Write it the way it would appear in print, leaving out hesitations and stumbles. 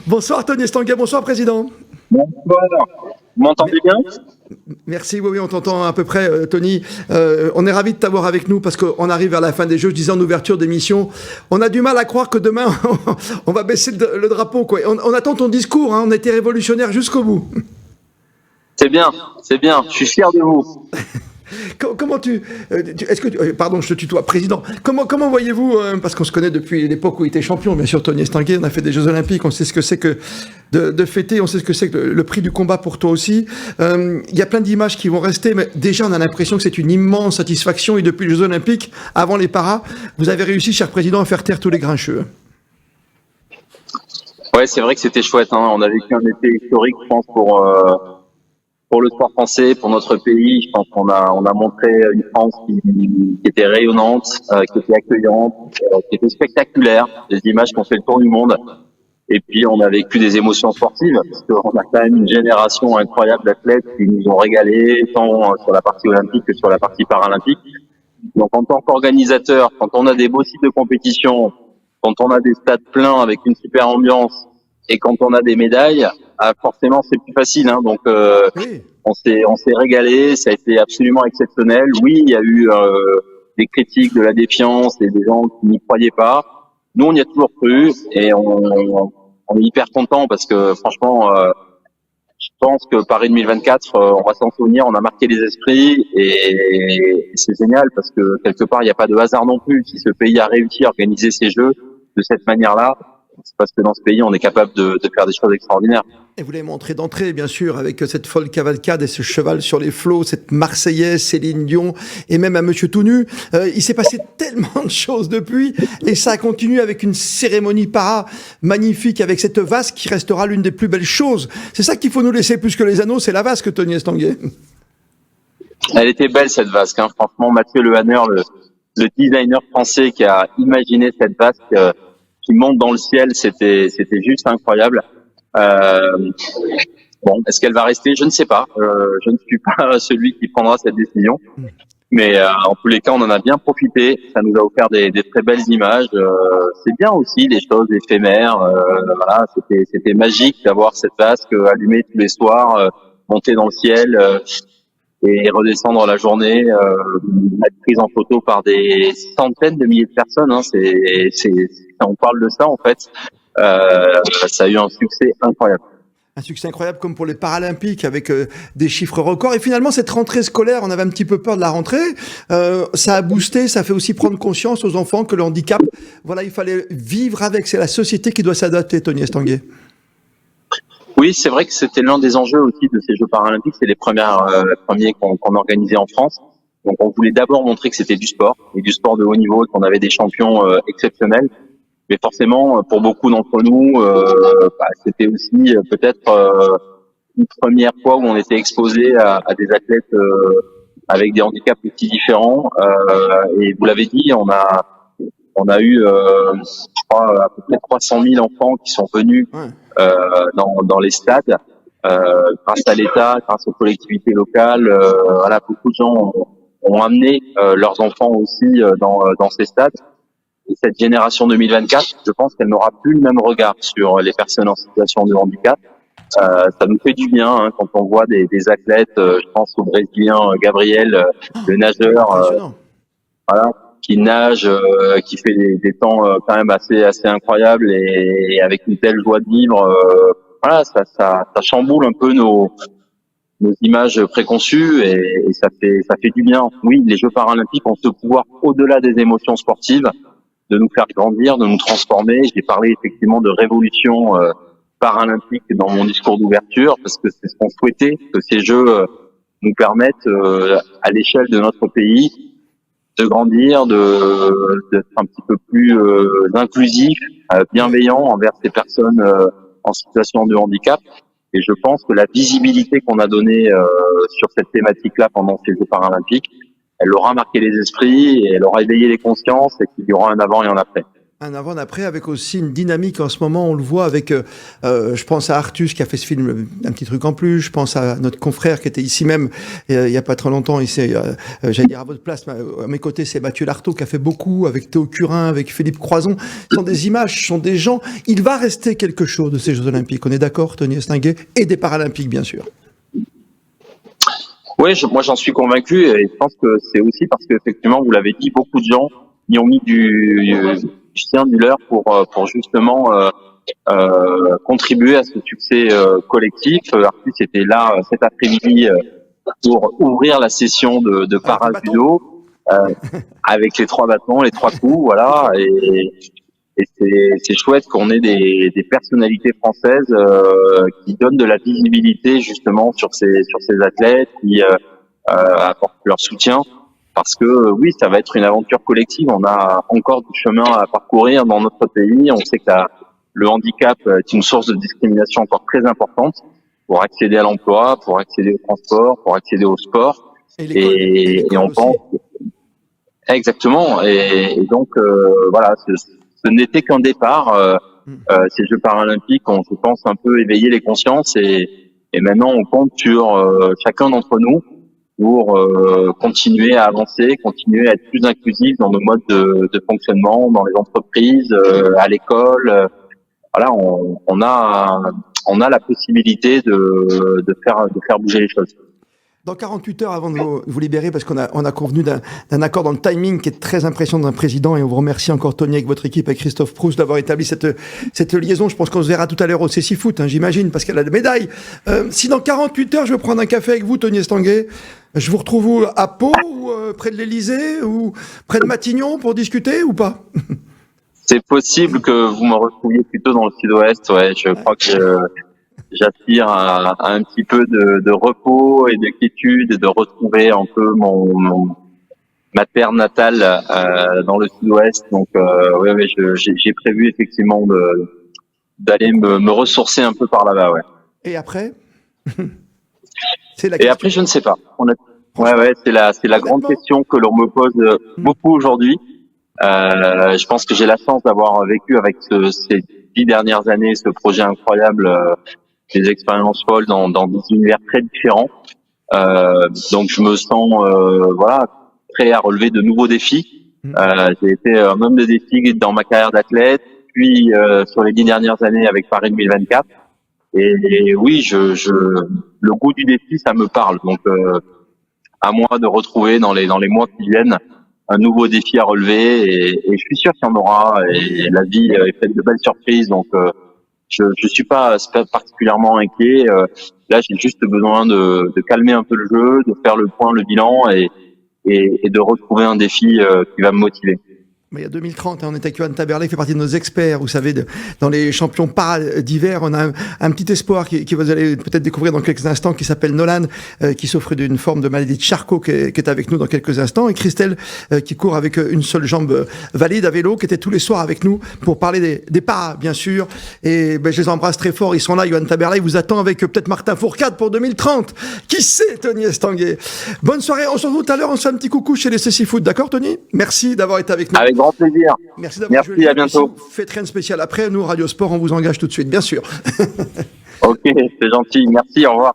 Bonsoir Tony Estanguet, bonsoir Président. Bonsoir. Vous m'entendez bien? Merci, oui, on t'entend à peu près, Tony. On est ravis de t'avoir avec nous parce qu'on arrive vers la fin des Jeux. Je disais en ouverture d'émission, on a du mal à croire que demain, on va baisser le drapeau, quoi. On attend ton discours, hein, on a été révolutionnaire jusqu'au bout. C'est bien, je suis fier de vous. Comment pardon, je te tutoie, Président. Comment voyez-vous, parce qu'on se connaît depuis l'époque où il était champion, bien sûr, Tony Estanguet, on a fait des Jeux Olympiques, on sait ce que c'est que de fêter, on sait ce que c'est que le prix du combat pour toi aussi. Il y a plein d'images qui vont rester, mais déjà on a l'impression que c'est une immense satisfaction et depuis les Jeux Olympiques, avant les paras, vous avez réussi, cher Président, à faire taire tous les grincheux. Ouais, c'est vrai que c'était chouette, hein. On a vécu un été historique, je pense, pour le sport français, pour notre pays. Je pense qu'on a montré une France qui était rayonnante, qui était accueillante, qui était spectaculaire. Des images qui ont fait le tour du monde. Et puis, on a vécu des émotions sportives, parce qu'on a quand même une génération incroyable d'athlètes qui nous ont régalés, tant sur la partie olympique que sur la partie paralympique. Donc, en tant qu'organisateur, quand on a des beaux sites de compétition, quand on a des stades pleins avec une super ambiance, et quand on a des médailles, forcément c'est plus facile, hein. Donc Oui. on s'est régalé, ça a été absolument exceptionnel. Oui, il y a eu des critiques, de la défiance et des gens qui n'y croyaient pas. Nous, on y a toujours cru et on est hyper content parce que franchement, je pense que Paris 2024, on va s'en souvenir, on a marqué les esprits et c'est génial parce que quelque part, il n'y a pas de hasard non plus. Si ce pays a réussi à organiser ces Jeux de cette manière-là, c'est parce que dans ce pays, on est capable de faire des choses extraordinaires. Et vous l'avez montré d'entrée, bien sûr, avec cette folle cavalcade et ce cheval sur les flots, cette Marseillaise, Céline Dion, et même un monsieur tout nu. Il s'est passé tellement de choses depuis, et ça continue avec une cérémonie para magnifique, avec cette vasque qui restera l'une des plus belles choses. C'est ça qu'il faut nous laisser plus que les anneaux, c'est la vasque, Tony Estanguet. Elle était belle, cette vasque, hein. Franchement, Mathieu Le Hanner, le designer français qui a imaginé cette vasque, qui monte dans le ciel, c'était juste incroyable. Bon, est-ce qu'elle va rester? Je ne sais pas. Je ne suis pas celui qui prendra cette décision. Mais en tous les cas, on en a bien profité. Ça nous a offert des très belles images. C'est bien aussi des choses éphémères. Voilà, c'était magique d'avoir cette vasque allumée tous les soirs, monter dans le ciel et redescendre la journée, être prise en photo par des centaines de milliers de personnes. Hein. On parle de ça en fait. Ça a eu un succès incroyable. Un succès incroyable comme pour les Paralympiques avec des chiffres records. Et finalement, cette rentrée scolaire, on avait un petit peu peur de la rentrée. Ça a boosté, ça fait aussi prendre conscience aux enfants que le handicap, voilà, il fallait vivre avec. C'est la société qui doit s'adapter, Tony Estanguet. Oui, c'est vrai que c'était l'un des enjeux aussi de ces Jeux paralympiques. C'est les premiers qu'on organisait en France. Donc, on voulait d'abord montrer que c'était du sport et du sport de haut niveau, qu'on avait des champions exceptionnels. Mais forcément, pour beaucoup d'entre nous, c'était aussi peut-être une première fois où on était exposé à des athlètes avec des handicaps aussi différents. Et vous l'avez dit, on a eu, je crois, à peu près 300 000 enfants qui sont venus dans les stades, grâce à l'État, grâce aux collectivités locales. Voilà, beaucoup de gens ont amené leurs enfants aussi dans ces stades. Et cette génération 2024, je pense qu'elle n'aura plus le même regard sur les personnes en situation de handicap. Ça nous fait du bien, hein, quand on voit des athlètes, je pense au Brésilien Gabriel, le nageur, voilà, qui nage, qui fait des temps quand même assez incroyables et avec une telle joie de vivre. Voilà, ça chamboule un peu nos images préconçues et ça fait du bien. Oui, les Jeux paralympiques ont ce pouvoir au-delà des émotions sportives de nous faire grandir, de nous transformer. J'ai parlé effectivement de révolution paralympique dans mon discours d'ouverture parce que c'est ce qu'on souhaitait, que ces Jeux nous permettent à l'échelle de notre pays de grandir, d'être un petit peu plus inclusif, bienveillant envers ces personnes en situation de handicap. Et je pense que la visibilité qu'on a donnée sur cette thématique-là pendant ces Jeux paralympiques, elle aura marqué les esprits et elle aura éveillé les consciences et qu'il y aura un avant et un après. Un avant d'après avec aussi une dynamique en ce moment, on le voit avec, je pense à Artus qui a fait ce film, un petit truc en plus, je pense à notre confrère qui était ici même il y a pas très longtemps, j'allais dire à votre place, à mes côtés c'est Mathieu Lartaud qui a fait beaucoup, avec Théo Curin, avec Philippe Croison, ce sont des images, ce sont des gens, il va rester quelque chose de ces Jeux Olympiques, on est d'accord Tony Estanguet, et des Paralympiques bien sûr. Oui, moi j'en suis convaincu et je pense que c'est aussi parce qu'effectivement, vous l'avez dit, beaucoup de gens y ont mis du sien, du leur pour justement contribuer à ce succès collectif. Artus était là cet après-midi pour ouvrir la session de para-judo avec les 3 bâtons, les 3 coups, voilà. Et c'est chouette qu'on ait des personnalités françaises qui donnent de la visibilité justement sur ces athlètes, qui apportent leur soutien. Parce que oui, ça va être une aventure collective. On a encore du chemin à parcourir dans notre pays. On sait que le handicap est une source de discrimination encore très importante pour accéder à l'emploi, pour accéder au transport, pour accéder au sport. Et on pense exactement. Et donc voilà, ce n'était qu'un départ. Ces Jeux paralympiques ont, je pense, un peu éveillé les consciences. Et maintenant, on compte sur chacun d'entre nous pour continuer à avancer, continuer à être plus inclusif dans nos modes de fonctionnement, dans les entreprises, à l'école. Voilà, on a la possibilité de faire bouger les choses. Dans 48 heures avant de vous libérer, parce qu'on a convenu d'un accord dans le timing qui est très impressionnant d'un président, et on vous remercie encore Tony avec votre équipe, avec Christophe Proust, d'avoir établi cette liaison. Je pense qu'on se verra tout à l'heure au Cécifoot, j'imagine, parce qu'elle a la médaille. Si dans 48 heures je veux prendre un café avec vous, Tony Estanguet, je vous retrouve où, à Pau, ou près de l'Élysée, ou près de Matignon pour discuter, ou pas? C'est possible que vous me retrouviez plutôt dans le sud-ouest, ouais. Je crois que j'aspire à un petit peu de repos et de quiétude et de retrouver un peu ma terre natale dans le sud-ouest. Donc ouais, j'ai prévu effectivement d'aller me ressourcer un peu par là-bas, ouais. Et après? Et après, je ne sais pas. Ouais, c'est la grande question que l'on me pose beaucoup aujourd'hui. Je pense que j'ai la chance d'avoir vécu avec ces 10 dernières années ce projet incroyable, des expériences folles dans des univers très différents. Donc je me sens voilà, prêt à relever de nouveaux défis. J'ai été un homme de défi dans ma carrière d'athlète, puis sur les 10 dernières années avec Paris 2024. Et oui, le goût du défi, ça me parle. Donc à moi de retrouver dans les mois qui viennent un nouveau défi à relever, et je suis sûr qu'il y en aura, et la vie est faite de belles surprises, donc je suis pas particulièrement inquiet. Là, j'ai juste besoin de calmer un peu le jeu, de faire le point, le bilan, et de retrouver un défi qui va me motiver. Mais il y a 2030, on est avec Johan Taberlet, qui fait partie de nos experts, vous savez, dans les champions para d'hiver. On a un petit espoir qui vous allez peut-être découvrir dans quelques instants, qui s'appelle Nolan, qui souffre d'une forme de maladie de Charcot, qui est avec nous dans quelques instants, et Christelle, qui court avec une seule jambe valide à vélo, qui était tous les soirs avec nous pour parler des paras, bien sûr. Et je les embrasse très fort, ils sont là. Johan Taberlet vous attend avec peut-être Martin Fourcade pour 2030. Qui sait, Tony Estanguet? Bonne soirée, on se retrouve tout à l'heure, on se fait un petit coucou chez les Cécifoot, d'accord Tony? Merci d'avoir été avec nous. Avec grand plaisir. Merci d'avoir joué. À bientôt. Faites rien de spécial après. Nous, Radio Sport, on vous engage tout de suite, bien sûr. Ok, c'est gentil. Merci, au revoir.